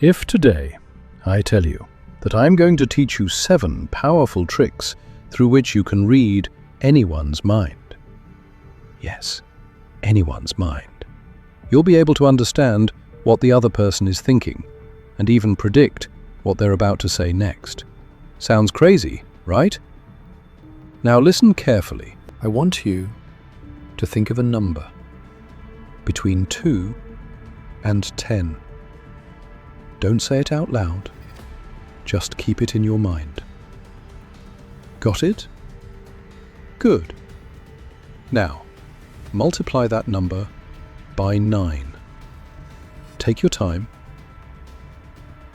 If today I tell you that I'm going to teach you 7 powerful tricks through which you can read anyone's mind, yes, anyone's mind, you'll be able to understand what the other person is thinking and even predict what they're about to say next. Sounds crazy, right? Now listen carefully. I want you to think of a number between 2 and 10. Don't say it out loud. Just keep it in your mind. Got it? Good. Now, multiply that number by 9. Take your time.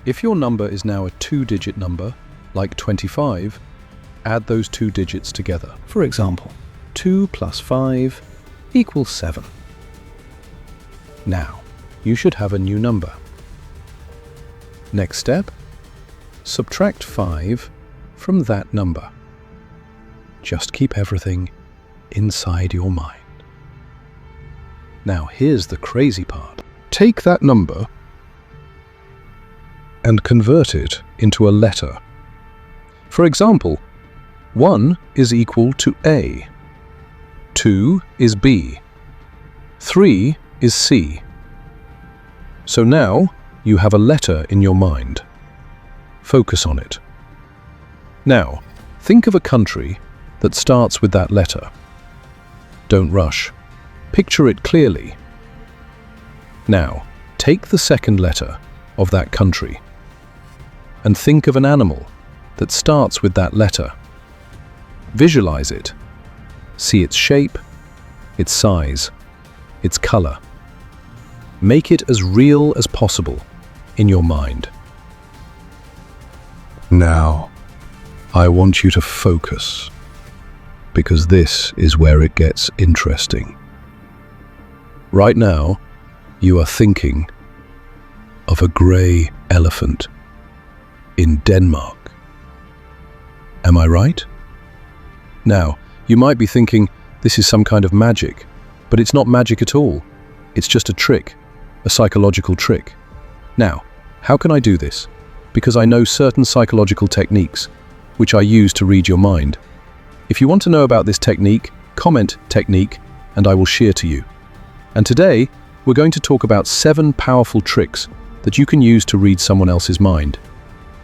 If your number is now a 2-digit number, like 25, add those 2 digits together. For example, 2 plus 5 equals 7. Now, you should have a new number. Next step, subtract 5 from that number. Just keep everything inside your mind. Now here's the crazy part. Take that number and convert it into a letter. For example, 1 is equal to A, 2 is B, 3 is C. So now you have a letter in your mind. Focus on it. Now, think of a country that starts with that letter. Don't rush. Picture it clearly. Now, take the second letter of that country and think of an animal that starts with that letter. Visualize it. See its shape, its size, its color. Make it as real as possible in your mind. Now, I want you to focus, because this is where it gets interesting. Right now, you are thinking of a grey elephant in Denmark. Am I right? Now, you might be thinking this is some kind of magic, but it's not magic at all. It's just a trick, a psychological trick. Now, how can I do this? Because I know certain psychological techniques, which I use to read your mind. If you want to know about this technique, comment technique, and I will share to you. And today, we're going to talk about 7 powerful tricks that you can use to read someone else's mind.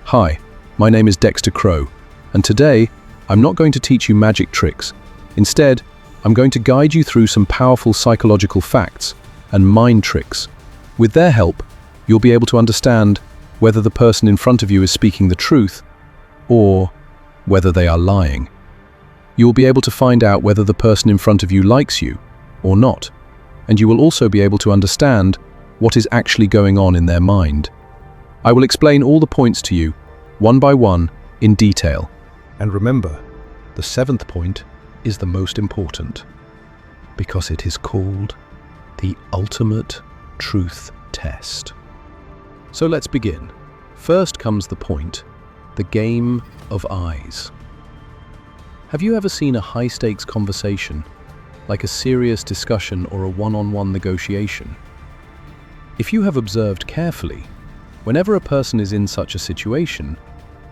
Hi, my name is Dexter Crow, and today, I'm not going to teach you magic tricks. Instead, I'm going to guide you through some powerful psychological facts and mind tricks. With their help, you'll be able to understand whether the person in front of you is speaking the truth or whether they are lying. You will be able to find out whether the person in front of you likes you or not, and you will also be able to understand what is actually going on in their mind. I will explain all the points to you, one by one, in detail. And remember, the 7th point is the most important, because it is called the ultimate truth test. So let's begin. First comes the point, the game of eyes. Have you ever seen a high-stakes conversation, like a serious discussion or a one-on-one negotiation? If you have observed carefully, whenever a person is in such a situation,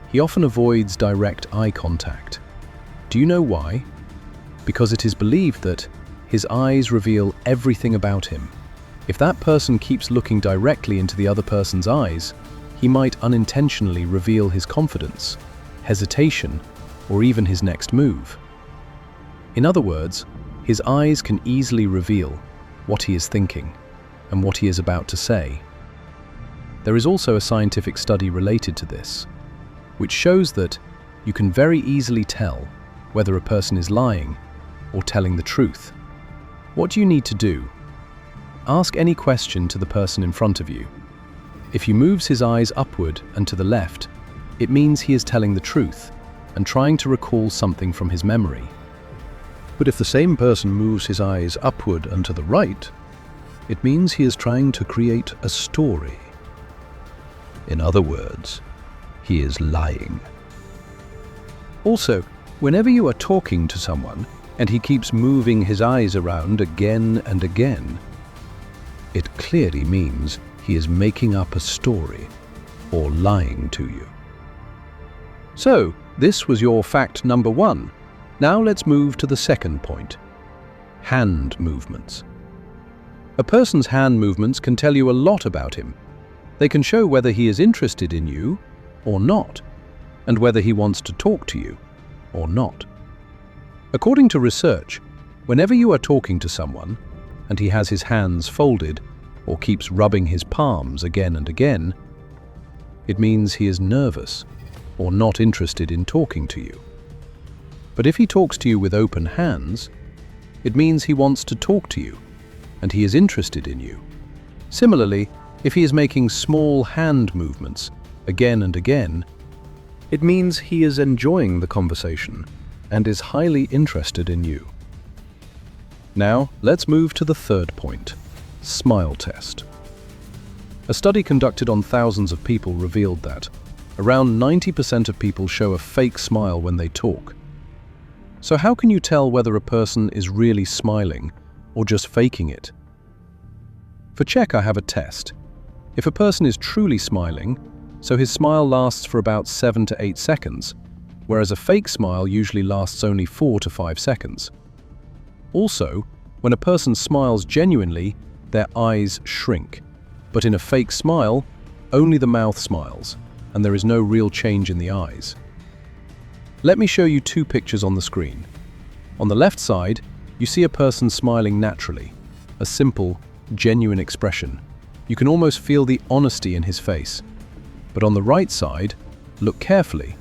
he often avoids direct eye contact. Do you know why? Because it is believed that his eyes reveal everything about him. If that person keeps looking directly into the other person's eyes, he might unintentionally reveal his confidence, hesitation, or even his next move. In other words, his eyes can easily reveal what he is thinking and what he is about to say. There is also a scientific study related to this, which shows that you can very easily tell whether a person is lying or telling the truth. What do you need to do? Ask any question to the person in front of you. If he moves his eyes upward and to the left, it means he is telling the truth and trying to recall something from his memory. But if the same person moves his eyes upward and to the right, it means he is trying to create a story. In other words, he is lying. Also, whenever you are talking to someone and he keeps moving his eyes around again and again, it clearly means he is making up a story or lying to you. So, this was your fact number 1. Now let's move to the second point. Hand movements. A person's hand movements can tell you a lot about him. They can show whether he is interested in you or not, and whether he wants to talk to you or not. According to research, whenever you are talking to someone and he has his hands folded or keeps rubbing his palms again and again, it means he is nervous or not interested in talking to you. But if he talks to you with open hands, it means he wants to talk to you and he is interested in you. Similarly, if he is making small hand movements again and again, it means he is enjoying the conversation and is highly interested in you. Now, let's move to the third point, smile test. A study conducted on thousands of people revealed that around 90% of people show a fake smile when they talk. So how can you tell whether a person is really smiling or just faking it? For check, I have a test. If a person is truly smiling, so his smile lasts for about 7 to 8 seconds, whereas a fake smile usually lasts only 4 to 5 seconds. Also, when a person smiles genuinely, their eyes shrink, but in a fake smile, only the mouth smiles, and there is no real change in the eyes. Let me show you 2 pictures on the screen. On the left side, you see a person smiling naturally, a simple, genuine expression. You can almost feel the honesty in his face. But on the right side, look carefully.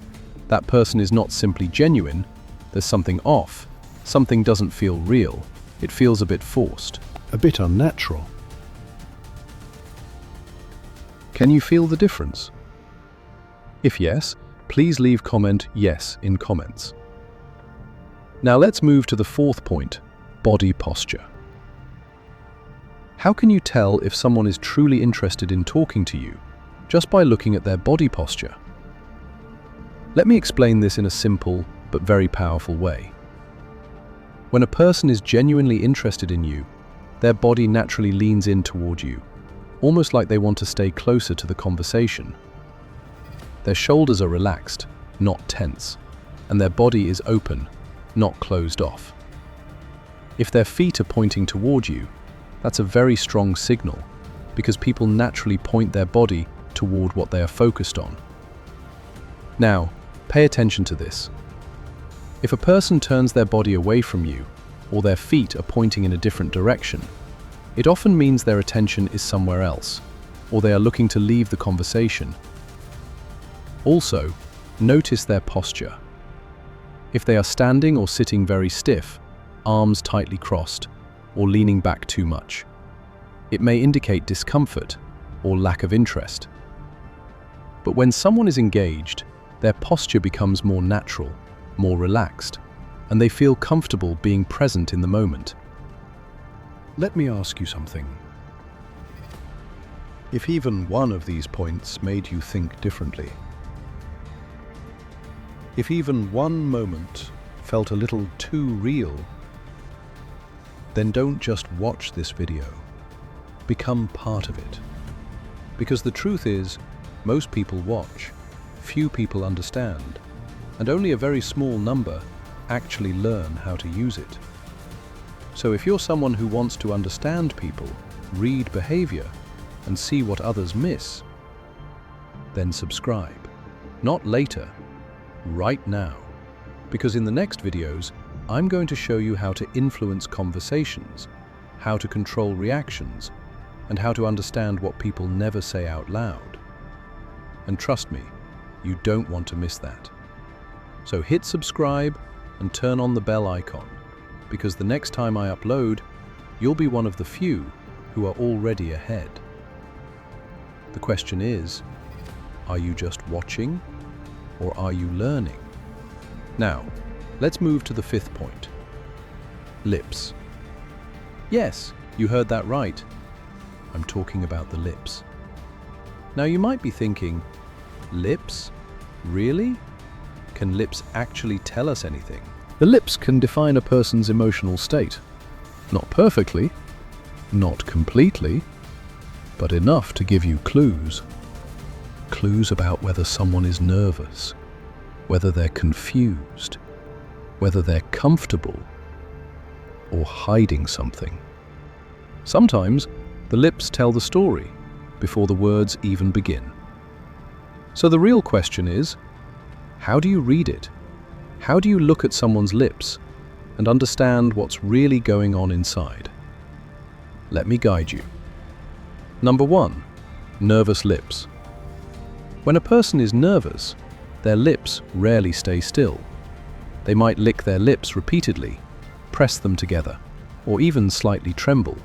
That person is not simply genuine, there's something off. Something doesn't feel real. It feels a bit forced, a bit unnatural. Can you feel the difference? If yes, please leave comment yes in comments. Now let's move to the fourth point, body posture. How can you tell if someone is truly interested in talking to you just by looking at their body posture? Let me explain this in a simple but very powerful way. When a person is genuinely interested in you, their body naturally leans in toward you, almost like they want to stay closer to the conversation. Their shoulders are relaxed, not tense, and their body is open, not closed off. If their feet are pointing toward you, that's a very strong signal, because people naturally point their body toward what they are focused on. Now, pay attention to this. If a person turns their body away from you, or their feet are pointing in a different direction, it often means their attention is somewhere else, or they are looking to leave the conversation. Also, notice their posture. If they are standing or sitting very stiff, arms tightly crossed, or leaning back too much, it may indicate discomfort or lack of interest. But when someone is engaged, their posture becomes more natural, more relaxed, and they feel comfortable being present in the moment. Let me ask you something. If even one of these points made you think differently, if even one moment felt a little too real, then don't just watch this video. Become part of it. Because the truth is, most people watch, few people understand, and only a very small number actually learn how to use it. So if you're someone who wants to understand people, read behavior, and see what others miss, then subscribe. Not later, right now. Because in the next videos, I'm going to show you how to influence conversations, how to control reactions, and how to understand what people never say out loud. And trust me, you don't want to miss that. So hit subscribe and turn on the bell icon, because the next time I upload, you'll be one of the few who are already ahead. The question is, are you just watching, or are you learning? Now, let's move to the fifth point. Lips. Yes, you heard that right. I'm talking about the lips. Now you might be thinking, lips? Really? Can lips actually tell us anything? The lips can define a person's emotional state. Not perfectly, not completely, but enough to give you clues. clues about whether someone is nervous, whether they're confused, whether they're comfortable, or hiding something. Sometimes the lips tell the story before the words even begin. So the real question is, how do you read it? How do you look at someone's lips and understand what's really going on inside? Let me guide you. Number 1, nervous lips. When a person is nervous, their lips rarely stay still. They might lick their lips repeatedly, press them together, or even slightly tremble.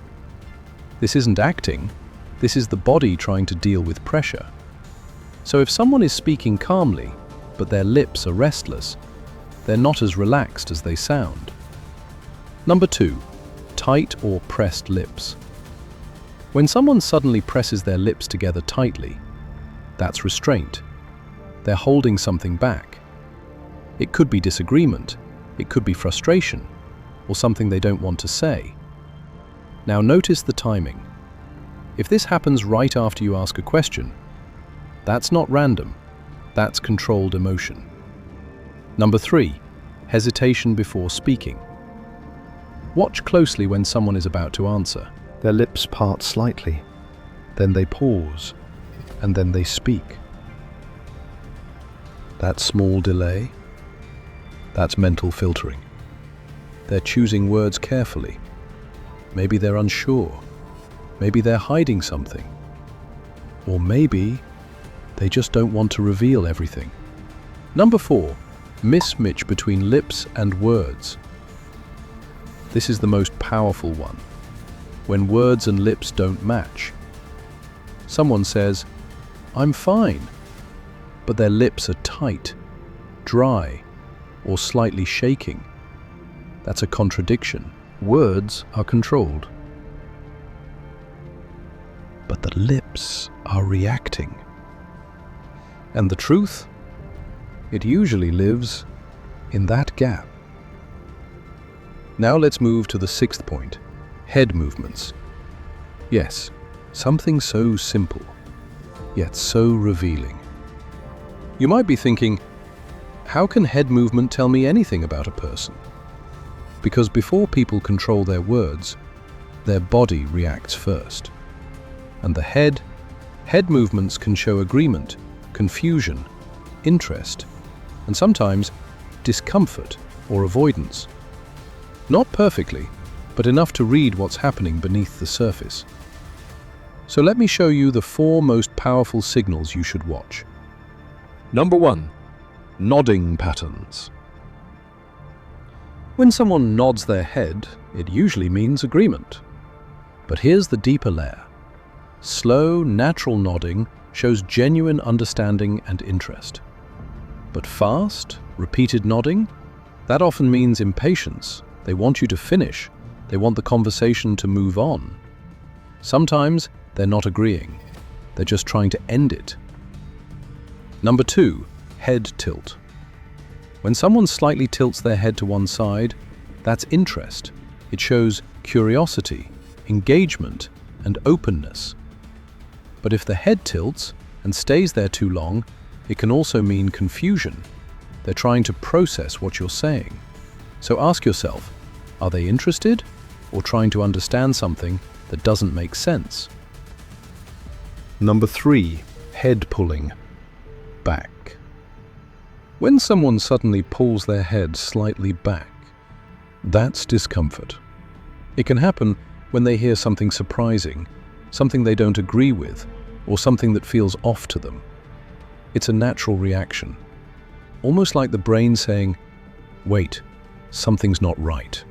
This isn't acting, this is the body trying to deal with pressure. So if someone is speaking calmly, but their lips are restless, they're not as relaxed as they sound. Number 2, tight or pressed lips. When someone suddenly presses their lips together tightly, that's restraint. They're holding something back. It could be disagreement, it could be frustration, or something they don't want to say. Now notice the timing. If this happens right after you ask a question, that's not random, that's controlled emotion. Number 3, hesitation before speaking. Watch closely when someone is about to answer. Their lips part slightly, then they pause, and then they speak. That small delay, that's mental filtering. They're choosing words carefully. Maybe they're unsure. Maybe they're hiding something. Or maybe they just don't want to reveal everything. Number 4, mismatch between lips and words. This is the most powerful one. When words and lips don't match. Someone says, "I'm fine," but their lips are tight, dry, or slightly shaking. That's a contradiction. Words are controlled, but the lips are reacting. And the truth? It usually lives in that gap. Now let's move to the 6th point, head movements. Yes, something so simple, yet so revealing. You might be thinking, how can head movement tell me anything about a person? Because before people control their words, their body reacts first. And the head movements can show agreement, confusion, interest, and sometimes discomfort or avoidance. Not perfectly, but enough to read what's happening beneath the surface. So let me show you the 4 most powerful signals you should watch. Number 1, nodding patterns. When someone nods their head, it usually means agreement. But here's the deeper layer. Slow, natural nodding shows genuine understanding and interest. But fast, repeated nodding? That often means impatience. They want you to finish. They want the conversation to move on. Sometimes they're not agreeing. They're just trying to end it. Number 2, head tilt. When someone slightly tilts their head to one side, that's interest. It shows curiosity, engagement, and openness. But if the head tilts and stays there too long, it can also mean confusion. They're trying to process what you're saying. So ask yourself, are they interested or trying to understand something that doesn't make sense? Number 3, head pulling back. When someone suddenly pulls their head slightly back, that's discomfort. It can happen when they hear something surprising, something they don't agree with, or something that feels off to them. It's a natural reaction, almost like the brain saying, "Wait, something's not right."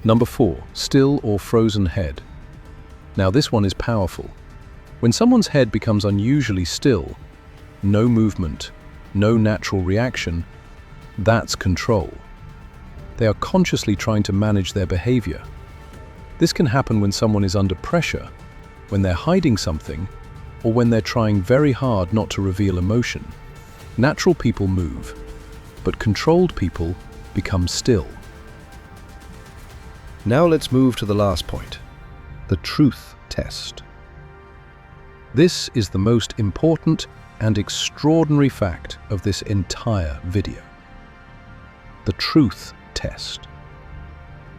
Number 4, still or frozen head. Now this one is powerful. When someone's head becomes unusually still, no movement, no natural reaction, that's control. They are consciously trying to manage their behavior. This can happen when someone is under pressure, when they're hiding something, or when they're trying very hard not to reveal emotion. Natural people move, but controlled people become still. Now let's move to the last point, the truth test. This is the most important and extraordinary fact of this entire video. The truth test.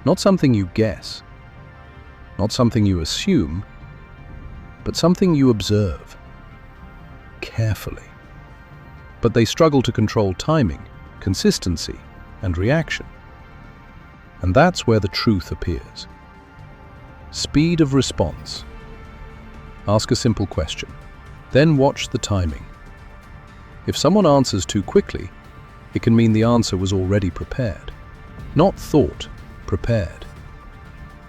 Not something you guess, not something you assume, but something you observe carefully. But they struggle to control timing, consistency, and reaction. And that's where the truth appears. Speed of response. Ask a simple question, then watch the timing. If someone answers too quickly, it can mean the answer was already prepared. Not thought, prepared.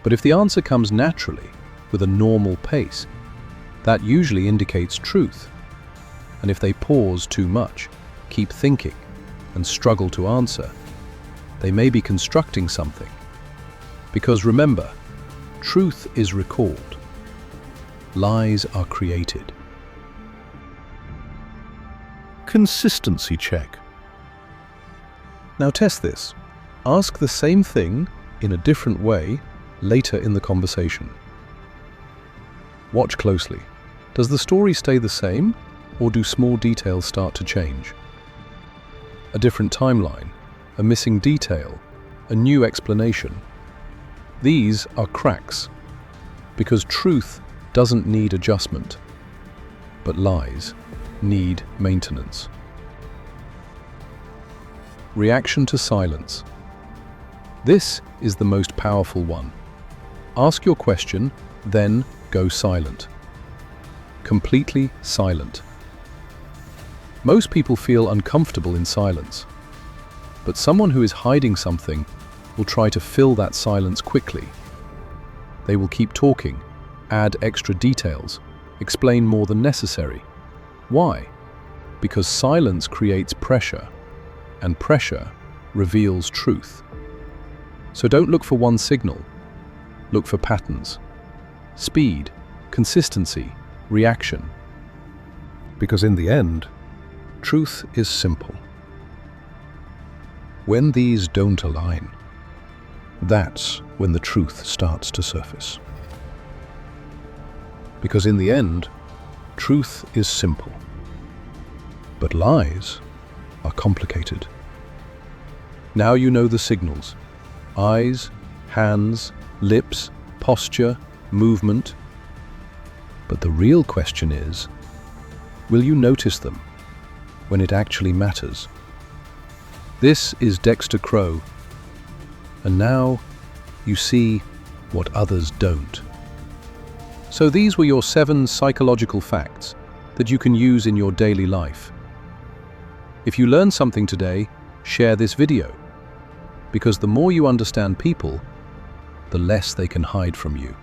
But if the answer comes naturally, with a normal pace, that usually indicates truth. And if they pause too much, keep thinking, and struggle to answer, they may be constructing something. Because remember, truth is recalled. Lies are created. Consistency check. Now test this. Ask the same thing in a different way later in the conversation. Watch closely. Does the story stay the same, or do small details start to change? A different timeline, a missing detail, a new explanation. These are cracks, because truth doesn't need adjustment, but lies need maintenance. Reaction to silence. This is the most powerful one. Ask your question, then go silent. Completely silent. Most people feel uncomfortable in silence, but someone who is hiding something will try to fill that silence quickly. They will keep talking, add extra details, explain more than necessary. Why? Because silence creates pressure, and pressure reveals truth. So don't look for one signal. Look for patterns. Speed, consistency, reaction. Because in the end, truth is simple. When these don't align, that's when the truth starts to surface. Because in the end, truth is simple, but lies are complicated. Now you know the signals: eyes, hands, lips, posture, movement. But the real question is, will you notice them when it actually matters? This is Dexter Crow, and now you see what others don't. So these were your 7 psychological facts that you can use in your daily life. If you learned something today, share this video, because the more you understand people, the less they can hide from you.